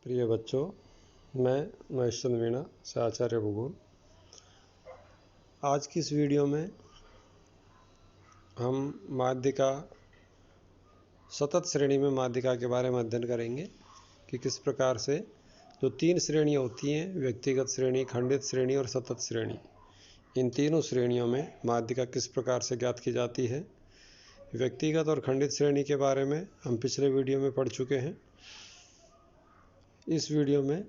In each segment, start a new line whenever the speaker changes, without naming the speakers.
प्रिय बच्चों, मैं महेश चंद्र मीणा से आचार्य भूगोल। आज की इस वीडियो में हम माध्यिका सतत श्रेणी में माध्यिका के बारे में अध्ययन करेंगे कि किस प्रकार से जो 3 श्रेणियाँ होती हैं, व्यक्तिगत श्रेणी, खंडित श्रेणी और सतत श्रेणी, इन तीनों श्रेणियों में माध्यिका किस प्रकार से ज्ञात की जाती है। व्यक्तिगत और खंडित श्रेणी के बारे में हम पिछले वीडियो में पढ़ चुके हैं। इस वीडियो में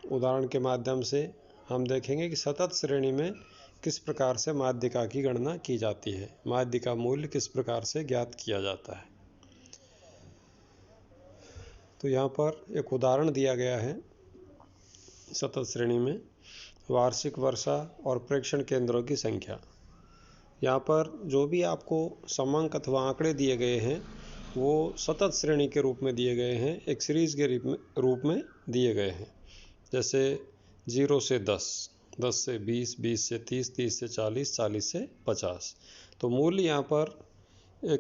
उदाहरण के माध्यम से हम देखेंगे कि सतत श्रेणी में किस प्रकार से माध्यिका की गणना की जाती है, माध्यिका मूल्य किस प्रकार से ज्ञात किया जाता है। तो यहाँ पर एक उदाहरण दिया गया है। सतत श्रेणी में वार्षिक वर्षा और प्रेक्षण केंद्रों की संख्या। यहाँ पर जो भी आपको समांक अथवा आंकड़े दिए गए हैं वो सतत श्रेणी के रूप में दिए गए हैं, एक सीरीज के रूप में दिए गए हैं। जैसे 0 से 10, 10 से 20, 20 से 30, 30 से 40, 40 से 50। तो मूल्य यहाँ पर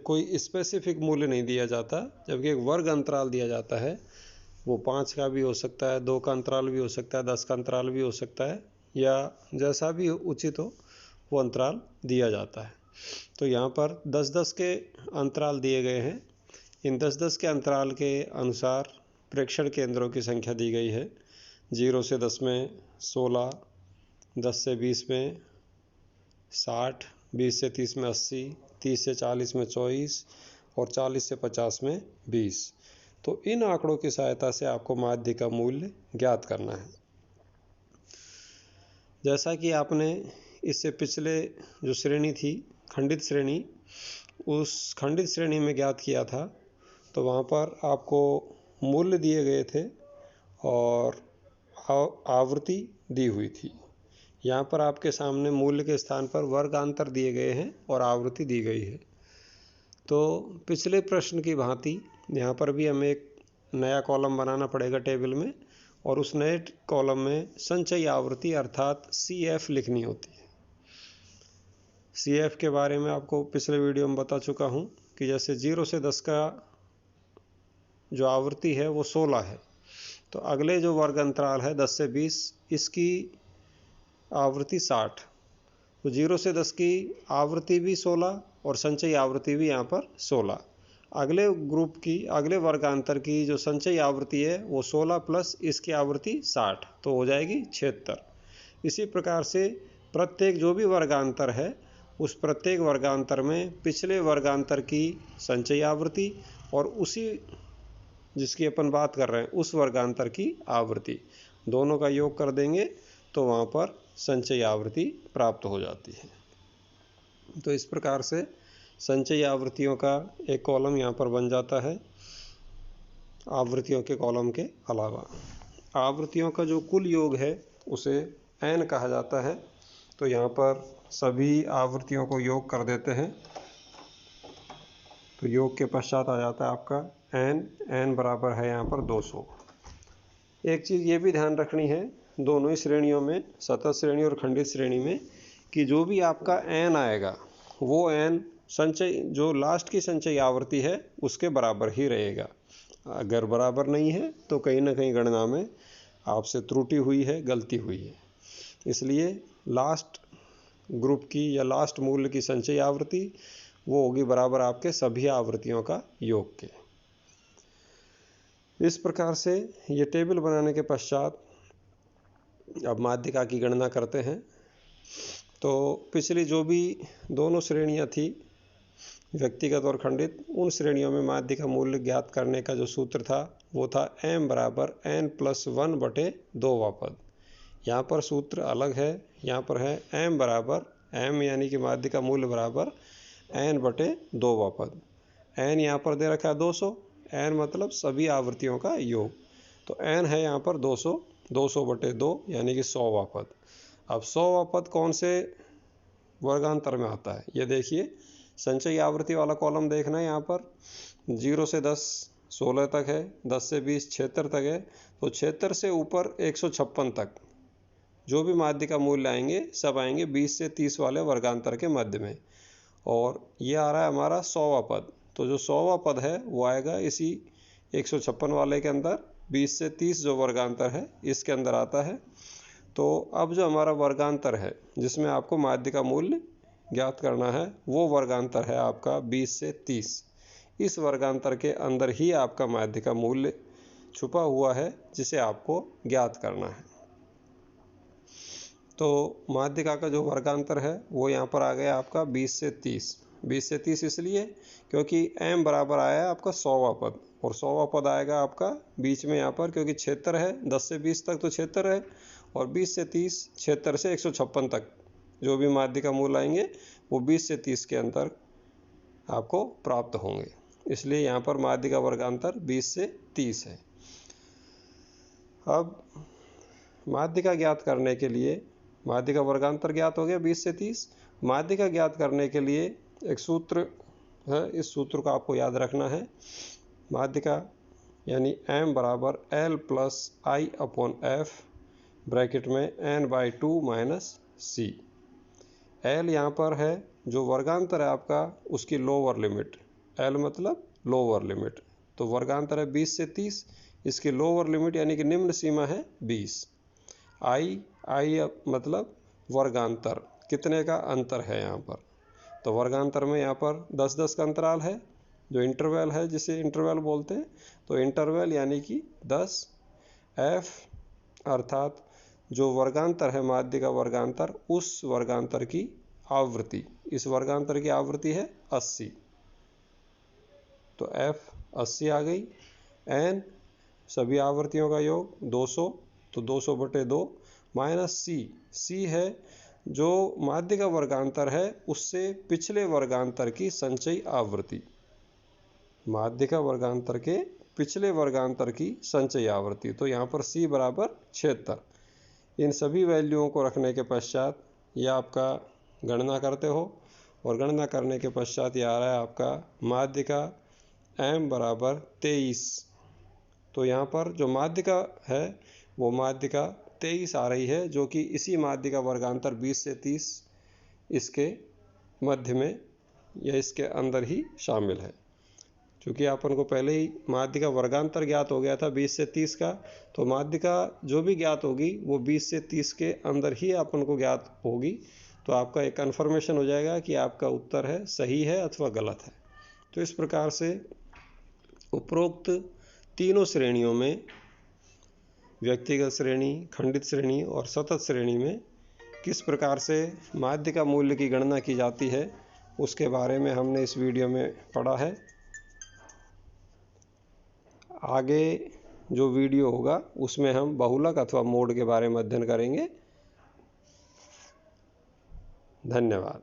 कोई स्पेसिफिक मूल्य नहीं दिया जाता, जबकि एक वर्ग अंतराल दिया जाता है। वो 5 का भी हो सकता है, 2 का अंतराल भी हो सकता है, 10 का अंतराल भी हो सकता है, या जैसा भी उचित हो वो अंतराल दिया जाता है। तो यहाँ पर 10-10 के अंतराल दिए गए हैं। इन 10-10 के अंतराल के अनुसार प्रेक्षण केंद्रों की संख्या दी गई है। 0 से 10 में 16, 10 से 20 में 60, 20 से 30 में 80, 30 से 40 में 24 और 40 से 50 में 20। तो इन आंकड़ों की सहायता से आपको माध्यिका मूल्य ज्ञात करना है। जैसा कि आपने इससे पिछले जो श्रेणी थी खंडित श्रेणी, उस खंडित श्रेणी में ज्ञात किया था, तो वहाँ पर आपको मूल्य दिए गए थे और आवृत्ति दी हुई थी। यहाँ पर आपके सामने मूल्य के स्थान पर वर्गांतर दिए गए हैं और आवृत्ति दी गई है। तो पिछले प्रश्न की भांति यहाँ पर भी हमें एक नया कॉलम बनाना पड़ेगा टेबल में, और उस नए कॉलम में संचयी आवृत्ति अर्थात CF लिखनी होती है। CF के बारे में आपको पिछले वीडियो में बता चुका हूँ कि जैसे 0 से 10 का जो आवृत्ति है वो 16 है, तो अगले जो वर्ग अंतराल है 10 से 20, इसकी आवृत्ति 60। तो 0 से 10 की आवृत्ति भी 16 और संचयी आवृत्ति भी यहाँ पर 16। अगले ग्रुप की, अगले वर्गांतर की जो संचयी आवृत्ति है वो 16 प्लस इसकी आवृत्ति 60, तो हो जाएगी 76। इसी प्रकार से प्रत्येक जो भी वर्गांतर है उस प्रत्येक वर्गांतर में पिछले वर्गांतर की संचयी आवृत्ति और उसी जिसकी अपन बात कर रहे हैं उस वर्गांतर की आवृत्ति, दोनों का योग कर देंगे तो वहाँ पर संचयी आवृत्ति प्राप्त हो जाती है। तो इस प्रकार से संचयी आवृत्तियों का एक कॉलम यहाँ पर बन जाता है, आवृत्तियों के कॉलम के अलावा। आवृत्तियों का जो कुल योग है उसे n कहा जाता है। तो यहाँ पर सभी आवृत्तियों को योग कर देते हैं, तो योग के पश्चात आ जाता है आपका n बराबर है यहाँ पर 200। एक चीज़ ये भी ध्यान रखनी है दोनों ही श्रेणियों में, सतत श्रेणी और खंडित श्रेणी में, कि जो भी आपका n आएगा वो n संचय जो लास्ट की संचयी आवृत्ति है उसके बराबर ही रहेगा। अगर बराबर नहीं है तो कहीं ना कहीं गणना में आपसे त्रुटि हुई है, गलती हुई है। इसलिए लास्ट ग्रुप की या लास्ट मूल्य की संचयी आवृत्ति वो होगी बराबर आपके सभी आवृत्तियों का योग के। इस प्रकार से ये टेबल बनाने के पश्चात अब माध्यिका की गणना करते हैं। तो पिछली जो भी दोनों श्रेणियां थी, व्यक्तिगत और खंडित, उन श्रेणियों में माध्यिका मूल्य ज्ञात करने का जो सूत्र था वो था m बराबर n+1/2वां पद। यहाँ पर सूत्र अलग है, यहाँ पर है m बराबर m यानी कि माध्यिका मूल्य बराबर n/2वां पद। n यहाँ पर दे रखा है 200, n मतलब सभी आवृत्तियों का योग, तो n है यहाँ पर 200, 200/2 यानी कि 100वां पद। अब 100वां पद कौन से वर्गांतर में आता है ये देखिए। संचयी आवृत्ति वाला कॉलम देखना है, यहाँ पर 0 से 10 16 तक है, 10 से 20 76 तक है, तो 76 से ऊपर 156 तक जो भी माध्यिका मूल्य आएंगे सब आएंगे 20 से 30 वाले वर्गांतर के मध्य में। और ये आ रहा है हमारा 100वां पद, तो जो 100वां पद है वो आएगा इसी 156 वाले के अंदर 20 से 30 जो वर्गांतर है इसके अंदर आता है। तो अब जो हमारा वर्गांतर है जिसमें आपको माध्य का मूल्य ज्ञात करना है वो वर्गांतर है आपका 20 से 30। इस वर्गांतर के अंदर ही आपका माध्य का मूल्य छुपा हुआ है जिसे आपको ज्ञात करना है। तो माध्यिका का जो वर्गांतर है वो यहाँ पर आ गया आपका 20 से 30। 20 से 30 इसलिए क्योंकि m बराबर आया है आपका 100वां पद, और 100वां पद आएगा आपका बीच में यहाँ पर, क्योंकि क्षेत्र है 10 से 20 तक तो क्षेत्र है, और 20 से 30 क्षेत्र से 156 तक जो भी माध्य का मूल आएंगे वो 20 से 30 के अंतर आपको प्राप्त होंगे। इसलिए यहाँ पर माध्य का वर्गांतर 20 से 30 है। अब माध्य का ज्ञात करने के लिए, माध्य का वर्गांतर ज्ञात हो गया 20 से 30। माध्य का ज्ञात करने के लिए एक सूत्र है, इस सूत्र को आपको याद रखना है। माध्य का यानी m बराबर l प्लस आई अपॉन एफ ब्रैकेट में n/2 माइनस सी। l यहाँ पर है जो वर्गांतर है आपका उसकी लोअर लिमिट, l मतलब लोअर लिमिट, तो वर्गांतर है 20 से 30, इसकी लोअर लिमिट यानी कि निम्न सीमा है 20। आई मतलब वर्गांतर, कितने का अंतर है यहाँ पर, तो वर्गांतर में यहाँ पर 10-10 का अंतराल है, जो इंटरवल है जिसे इंटरवल बोलते हैं, तो इंटरवल यानी कि 10 f अर्थात जो वर्गांतर है माध्य का वर्गांतर, उस वर्गांतर की आवृत्ति, इस वर्गांतर की आवृत्ति है 80, तो f 80 आ गई। n सभी आवृत्तियों का योग 200, तो 200/2 माइनस सी है जो माध्य का वर्गांतर है उससे पिछले वर्गांतर की संचयी आवृत्ति, माध्य का वर्गांतर के पिछले वर्गांतर की संचयी आवृत्ति, तो यहाँ पर c बराबर 76। इन सभी वैल्यूओं को रखने के पश्चात यह आपका गणना करते हो, और गणना करने के पश्चात यह आ रहा है आपका माध्य का m बराबर 23। तो यहाँ पर जो माध्य का है वो माध्य का 23 आ रही है, जो कि इसी माध्य का वर्गांतर 20 से 30 इसके मध्य में या इसके अंदर ही शामिल है। क्योंकि अपन को पहले ही माध्य का वर्गांतर ज्ञात हो गया था 20 से 30 का, तो माध्य का जो भी ज्ञात होगी वो 20 से 30 के अंदर ही अपन को ज्ञात होगी, तो आपका एक कन्फर्मेशन हो जाएगा कि आपका उत्तर है सही है अथवा गलत है। तो इस प्रकार से उपरोक्त तीनों श्रेणियों में, व्यक्तिगत श्रेणी, खंडित श्रेणी और सतत श्रेणी में किस प्रकार से माध्य का मूल्य की गणना की जाती है उसके बारे में हमने इस वीडियो में पढ़ा है। आगे जो वीडियो होगा उसमें हम बहुलक अथवा मोड के बारे में अध्ययन करेंगे। धन्यवाद।